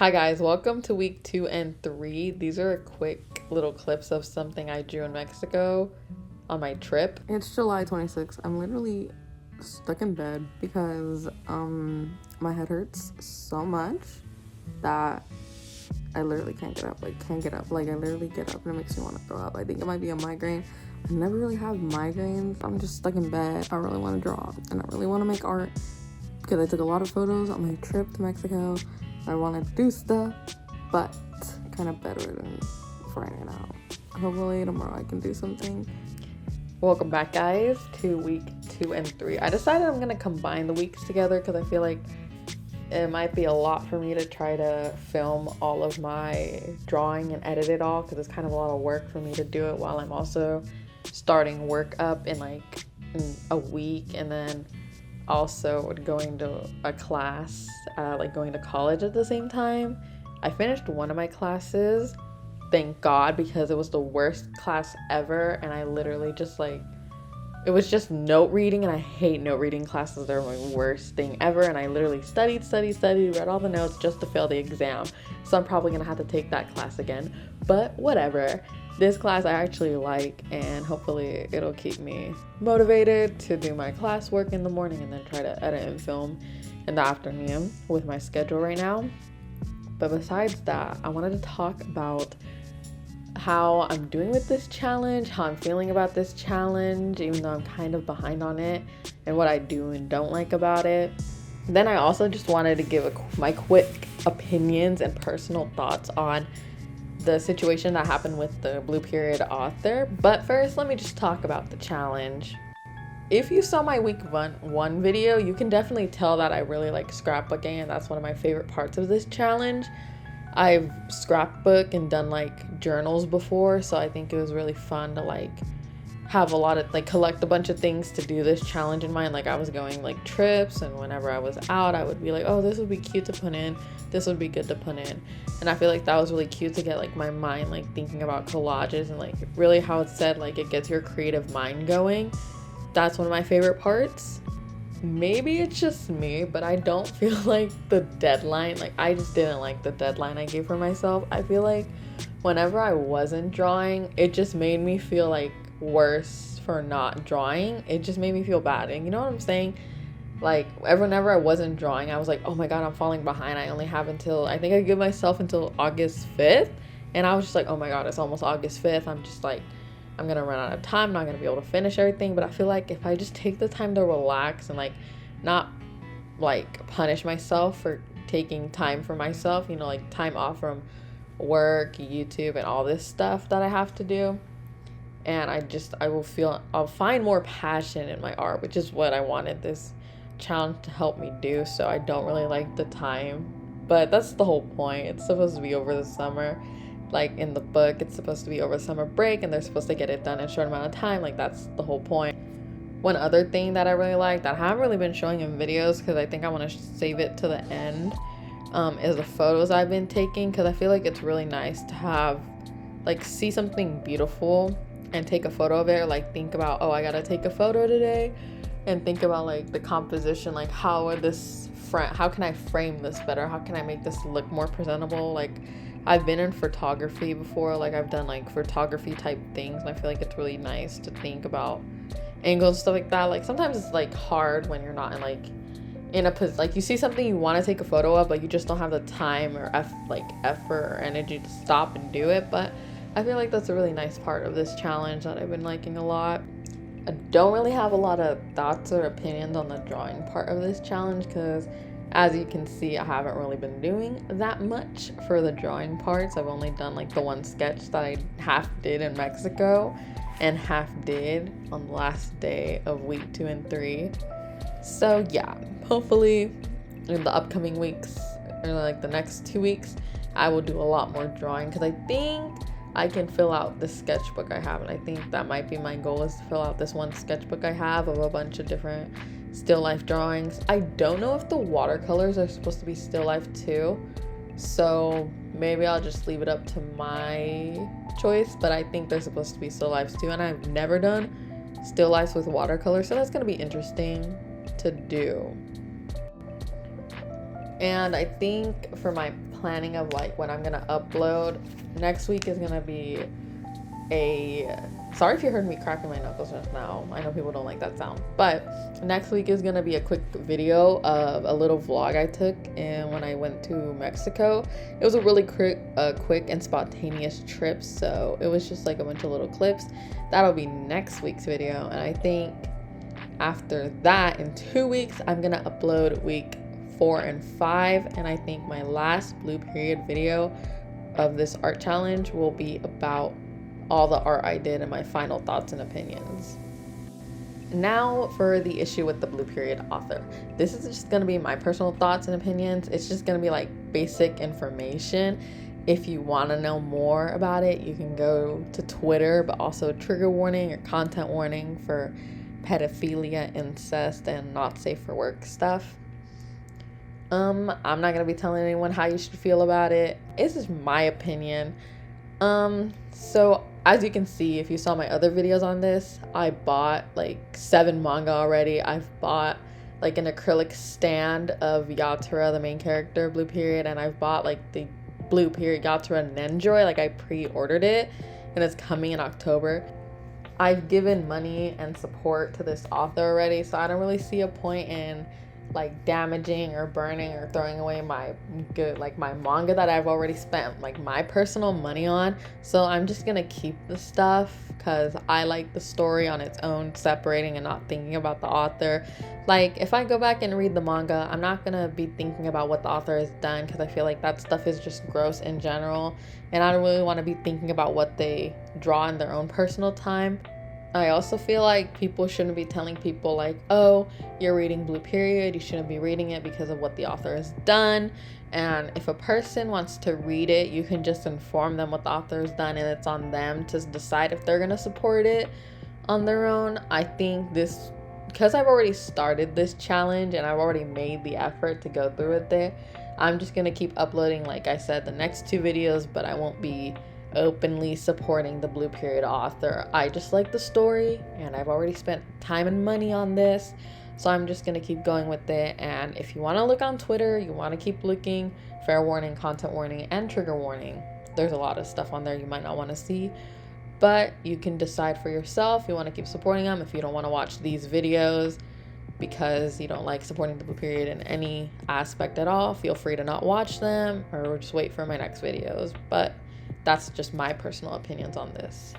Hi guys, welcome to week 2 and 3. These are quick little clips of something I drew in Mexico on my trip. It's July 26th. I'm literally stuck in bed because my head hurts so much that I literally can't get up. I literally get up and it makes me want to throw up. I think it might be a migraine. I never really have migraines. I'm just stuck in bed. I really want to draw and I really want to make art because I took a lot of photos on my trip to Mexico. I want to do stuff, but kind of bedridden for right now. Hopefully tomorrow I can do something. Welcome back guys to week 2 and 3. I decided I'm going to combine the weeks together because I feel like it might be a lot for me to try to film all of my drawing and edit it all because it's kind of a lot of work for me to do it while I'm also starting work up in a week, and then also going to a class, going to college at the same time. I finished one of my classes, thank God, because it was the worst class ever, and I literally just it was just note reading, and I hate note reading classes. They're my worst thing ever, and I literally studied, read all the notes just to fail the exam. So I'm probably gonna have to take that class again, but whatever. This class I actually like, and hopefully it'll keep me motivated to do my classwork in the morning and then try to edit and film in the afternoon with my schedule right now. But besides that, I wanted to talk about how I'm doing with this challenge, how I'm feeling about this challenge, even though I'm kind of behind on it, and what I do and don't like about it. Then I also just wanted to give my quick opinions and personal thoughts on the situation that happened with the Blue Period author. But first, let me just talk about the challenge. If you saw my week one video, you can definitely tell that I really like scrapbooking, and that's one of my favorite parts of this challenge. I've scrapbooked and done journals before, so I think it was really fun to have a lot of collect a bunch of things to do this challenge in mind. I was going trips, and whenever I was out I would be oh, this would be cute to put in, this would be good to put in. And I feel that was really cute to get my mind thinking about collages and really how it's said it gets your creative mind going. That's one of my favorite parts. Maybe it's just me, but I don't feel the deadline, I just didn't like the deadline I gave for myself. I feel whenever I wasn't drawing, it just made me feel worse for not drawing. It just made me feel bad, and you know what I'm saying? Whenever I wasn't drawing, I was oh my god, I'm falling behind. I only have until, I think I give myself until August 5th, and I was just oh my god, it's almost August 5th. I'm just I'm gonna run out of time, not gonna be able to finish everything. But I feel if I just take the time to relax and not punish myself for taking time for myself, time off from work, YouTube, and all this stuff that I have to do, and I'll find more passion in my art, which is what I wanted this challenge to help me do. So I don't really like the time, but that's the whole point. It's supposed to be over the summer. In the book, it's supposed to be over summer break, and they're supposed to get it done in a short amount of time. That's the whole point. One other thing that I really like that I haven't really been showing in videos because I think I want to save it to the end is the photos I've been taking, because I feel it's really nice to have see something beautiful and take a photo of it, or think about, oh, I gotta take a photo today, and think about the composition, how can I frame this better, how can I make this look more presentable. I've been in photography before, I've done photography type things, and I feel it's really nice to think about angles and stuff like that. Sometimes it's hard when you're not in a position, you see something you want to take a photo of, but you just don't have the time or effort or energy to stop and do it. But I feel that's a really nice part of this challenge that I've been liking a lot. I don't really have a lot of thoughts or opinions on the drawing part of this challenge because, as you can see, I haven't really been doing that much for the drawing parts. I've only done the one sketch that I half did in Mexico and half did on the last day of week 2 and 3. So yeah, hopefully in the upcoming weeks, or the next 2 weeks, I will do a lot more drawing, because I think I can fill out the sketchbook I have, and I think that might be my goal, is to fill out this one sketchbook I have of a bunch of different still life drawings. I don't know if the watercolors are supposed to be still life too, so maybe I'll just leave it up to my choice, but I think they're supposed to be still lifes too, and I've never done still lifes with watercolor, so that's gonna be interesting to do. And I think for my planning of like when I'm gonna upload. Next week is gonna be sorry if you heard me cracking my knuckles just now. I know people don't like that sound, but next week is gonna be a quick video of a little vlog I took and when I went to Mexico. It was a really quick and spontaneous trip, so it was just like a bunch of little clips. That'll be next week's video, and I think after that, in 2 weeks, I'm gonna upload week 4 and 5, and I think my last Blue Period video of this art challenge will be about all the art I did and my final thoughts and opinions. Now for the issue with the Blue Period author. This is just gonna be my personal thoughts and opinions. It's just gonna be like basic information. If you want to know more about it, you can go to Twitter, but also trigger warning or content warning for pedophilia, incest, and not safe for work stuff. I'm not gonna be telling anyone how you should feel about it. It's just my opinion. So as you can see, if you saw my other videos on this, I bought like 7 manga already. I've bought like an acrylic stand of Yatura, the main character, Blue Period, and I've bought like the Blue Period Yatura Nenjoy. Like I pre-ordered it and it's coming in October. I've given money and support to this author already, so I don't really see a point in like damaging or burning or throwing away my manga that I've already spent like my personal money on. So I'm just gonna keep the stuff because I like the story on its own, separating and not thinking about the author. Like if I go back and read the manga, I'm not gonna be thinking about what the author has done because I feel like that stuff is just gross in general, and I don't really want to be thinking about what they draw in their own personal time. I also feel like people shouldn't be telling people like, oh, you're reading Blue Period, you shouldn't be reading it because of what the author has done. And if a person wants to read it, you can just inform them what the author has done, and it's on them to decide if they're gonna support it on their own. I think this, because I've already started this challenge and I've already made the effort to go through with it, I'm just gonna keep uploading, like I said, the next 2 videos, but I won't be openly supporting the Blue Period author. I just like the story and I've already spent time and money on this, so I'm just gonna keep going with it. And if you want to look on Twitter, you want to keep looking, fair warning, content warning, and trigger warning. There's a lot of stuff on there you might not want to see, but you can decide for yourself. You want to keep supporting them. If you don't want to watch these videos because you don't like supporting the Blue Period in any aspect at all, feel free to not watch them or just wait for my next videos. But that's just my personal opinions on this.